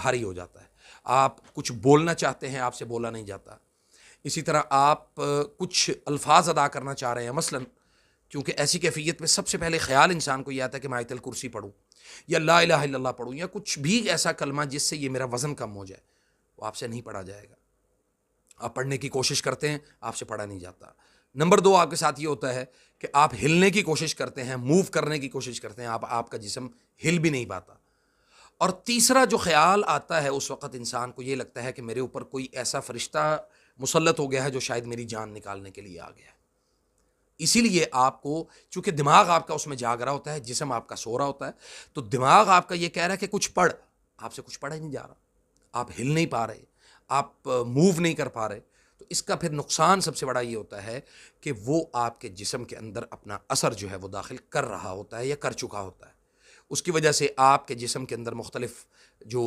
بھاری ہو جاتا ہے، آپ کچھ بولنا چاہتے ہیں آپ سے بولا نہیں جاتا، اسی طرح آپ کچھ الفاظ ادا کرنا چاہ رہے ہیں، مثلاً کیونکہ ایسی کیفیت میں سب سے پہلے خیال انسان کو یہ آتا ہے کہ میں آیت الکرسی پڑھوں یا لا الہ الا اللہ پڑھوں یا کچھ بھی ایسا کلمہ جس سے یہ میرا وزن کم ہو جائے، وہ آپ سے نہیں پڑھا جائے گا، آپ پڑھنے کی کوشش کرتے ہیں آپ سے پڑھا نہیں جاتا۔ نمبر دو آپ کے ساتھ یہ ہوتا ہے کہ آپ ہلنے کی کوشش کرتے ہیں، موو کرنے کی کوشش کرتے ہیں، آپ کا جسم ہل بھی نہیں پاتا۔ اور تیسرا جو خیال آتا ہے اس وقت انسان کو یہ لگتا ہے کہ میرے اوپر کوئی ایسا فرشتہ مسلط ہو گیا ہے جو شاید میری جان نکالنے کے لیے آ گیا ہے۔ اسی لیے آپ کو، چونکہ دماغ آپ کا اس میں جاگ رہا ہوتا ہے، جسم آپ کا سو رہا ہوتا ہے، تو دماغ آپ کا یہ کہہ رہا ہے کہ کچھ پڑھ، آپ سے کچھ پڑھا ہی نہیں جا رہا، آپ ہل نہیں پا رہے، آپ موو نہیں کر پا رہے۔ تو اس کا پھر نقصان سب سے بڑا یہ ہوتا ہے کہ وہ آپ کے جسم کے اندر اپنا اثر جو ہے وہ داخل کر رہا ہوتا ہے یا کر چکا ہوتا ہے، اس کی وجہ سے آپ کے جسم کے اندر مختلف جو